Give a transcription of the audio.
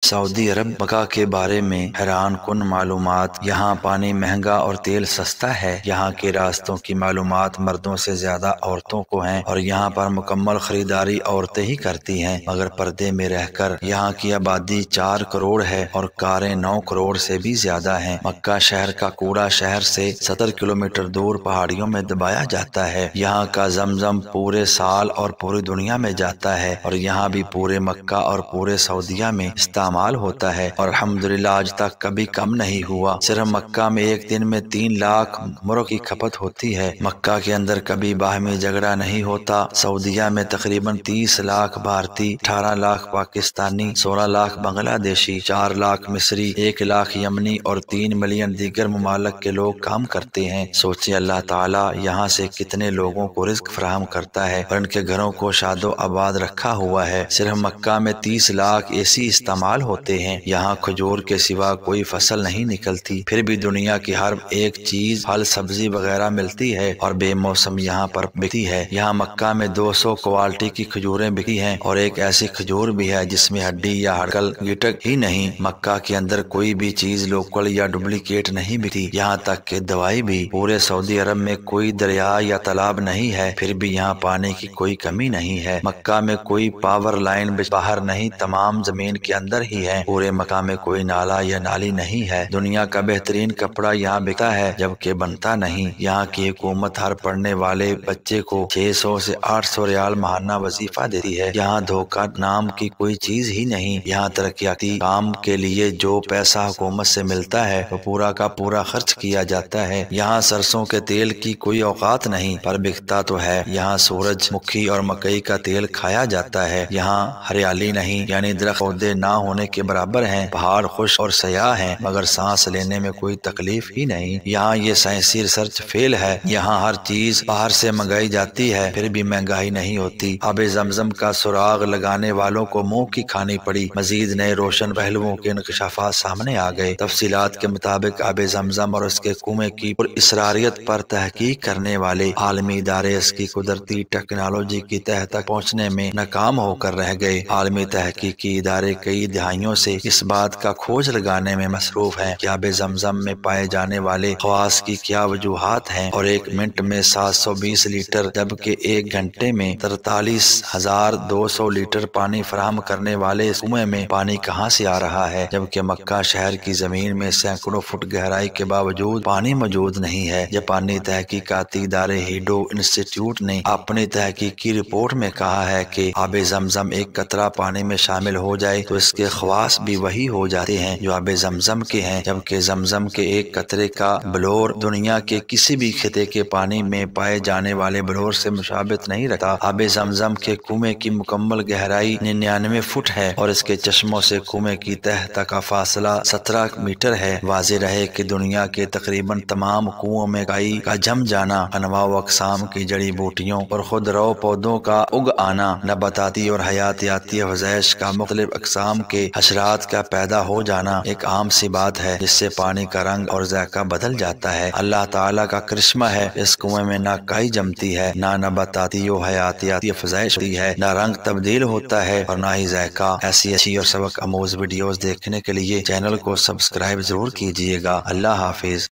سعودی عرب مکہ کے بارے میں حیران کن معلومات۔ یہاں پانی مہنگا اور تیل سستا ہے۔ یہاں کے راستوں کی معلومات مردوں سے زیادہ عورتوں کو ہیں اور یہاں پر مکمل خریداری عورتیں ہی کرتی ہیں، مگر پردے میں رہ کر۔ یہاں کی آبادی 4 کروڑ ہے اور کاریں 9 کروڑ سے بھی زیادہ ہیں۔ مکہ شہر کا کوڑا شہر سے 70 کلومیٹر دور پہاڑیوں میں دبایا جاتا ہے۔ یہاں کا زمزم پورے سال اور پوری دنیا میں جاتا ہے اور یہاں بھی پورے مکہ اور پورے سعودیہ میں استعمال ہوتا ہے اور الحمدللہ آج تک کبھی کم نہیں ہوا۔ صرف مکہ میں ایک دن میں 3 لاکھ مرغ کی کھپت ہوتی ہے۔ مکہ کے اندر کبھی باہمی جھگڑا نہیں ہوتا۔ سعودیہ میں تقریباً 30 لاکھ بھارتی، 18 لاکھ پاکستانی، 16 لاکھ بنگلہ دیشی، 4 لاکھ مصری، 1 لاکھ یمنی اور 3 ملین دیگر ممالک کے لوگ کام کرتے ہیں۔ سوچیں اللہ تعالیٰ یہاں سے کتنے لوگوں کو رزق فراہم کرتا ہے اور ان کے گھروں کو شاد و آباد رکھا ہوا ہے۔ صرف مکہ میں 30 لاکھ اے سی استعمال ہوتے ہیں۔ یہاں کھجور کے سوا کوئی فصل نہیں نکلتی، پھر بھی دنیا کی ہر ایک چیز، پھل سبزی وغیرہ ملتی ہے اور بے موسم یہاں پر بکتی ہے۔ یہاں مکہ میں 200 کوالٹی کی کھجوریں بکتی ہیں اور ایک ایسی کھجور بھی ہے جس میں ہڈی یا ہڑکل گٹک ہی نہیں۔ مکہ کے اندر کوئی بھی چیز لوکل یا ڈپلیکیٹ نہیں بکتی، یہاں تک کہ دوائی بھی۔ پورے سعودی عرب میں کوئی دریا یا تالاب نہیں ہے، پھر بھی یہاں پانی کی کوئی کمی نہیں ہے۔ مکہ میں کوئی پاور لائن باہر نہیں، تمام زمین کے اندر ہی ہے۔ پورے مکہ میں کوئی نالا یا نالی نہیں ہے۔ دنیا کا بہترین کپڑا یہاں بکتا ہے جبکہ بنتا نہیں۔ یہاں کی حکومت ہر پڑھنے والے بچے کو 600 سے 800 ریال ماہانہ وظیفہ دیتی ہے۔ یہاں دھوکہ نام کی کوئی چیز ہی نہیں۔ یہاں ترقیاتی کام کے لیے جو پیسہ حکومت سے ملتا ہے وہ پورا کا پورا خرچ کیا جاتا ہے۔ یہاں سرسوں کے تیل کی کوئی اوقات نہیں، پر بکتا تو ہے۔ یہاں سورج مکھی اور مکئی کا تیل کھایا جاتا ہے۔ یہاں ہریالی نہیں، یعنی درخت پودے نہ ہونے کے برابر ہیں۔ پہاڑ خشک اور سیاہ ہیں مگر سانس لینے میں کوئی تکلیف ہی نہیں۔ یہاں یہ سائنسی ریسرچ فیل ہے۔ یہاں ہر چیز باہر سے منگائی جاتی ہے پھر بھی مہنگائی نہیں ہوتی۔ آب زمزم کا سراغ لگانے والوں کو منہ کی کھانی پڑی۔ مزید نئے روشن پہلوؤں کے انکشافات سامنے آ گئے۔ تفصیلات کے مطابق آب زمزم اور اس کے کنویں کی پراسراریت پر تحقیق کرنے والے عالمی ادارے اس کی قدرتی ٹیکنالوجی کی تہہ تک پہنچنے میں ناکام ہو کر رہ گئے۔ عالمی تحقیقی ادارے کئی دہائیوں سے اس بات کا کھوج لگانے میں مصروف ہیں کہ آب زمزم میں پائے جانے والے خواص کی کیا وجوہات ہیں اور 1 منٹ میں 720 لیٹر جبکہ 1 گھنٹے میں 43,200 لیٹر پانی فراہم کرنے والے اس کنویں میں پانی کہاں سے آ رہا ہے، جبکہ مکہ شہر کی زمین میں سینکڑوں فٹ گہرائی کے باوجود پانی موجود نہیں ہے۔ جاپانی تحقیقاتی ادارے ہیڈو انسٹی ٹیوٹ نے اپنی تحقیقی رپورٹ میں کہا ہے کہ آب زمزم ایک قطرہ پانی میں شامل ہو جائے تو اس کے خواص بھی وہی ہو جاتے ہیں جو آب زمزم کے ہیں، جبکہ زمزم کے ایک قطرے کا بلور دنیا کے کسی بھی خطے کے پانی میں پائے جانے والے بلور سے مشابہت نہیں رکھتا۔ آب زمزم کے کنویں کی مکمل گہرائی 99 فٹ ہے اور اس کے چشموں سے کنویں کی تہہ تک کا فاصلہ 17 میٹر ہے۔ واضح رہے کہ دنیا کے تقریباً تمام کنوؤں میں کائی کا جم جانا، انواع و اقسام کی جڑی بوٹیوں اور خودرو پودوں کا اگ آنا، نباتاتی اور حیاتیاتی افزائش کا مختلف اقسام کے حشرات کا پیدا ہو جانا ایک عام سی بات ہے جس سے پانی کا رنگ اور ذائقہ بدل جاتا ہے۔ اللہ تعالیٰ کا کرشمہ ہے، اس کنویں میں نہ کائی جمتی ہے، نہ نباتاتی و حیاتیاتی افزائش ہوتی ہے، نہ رنگ تبدیل ہوتا ہے اور نہ ہی ذائقہ۔ ایسی اچھی اور سبق آموز ویڈیوز دیکھنے کے لیے چینل کو سبسکرائب ضرور کیجیے گا۔ اللہ حافظ۔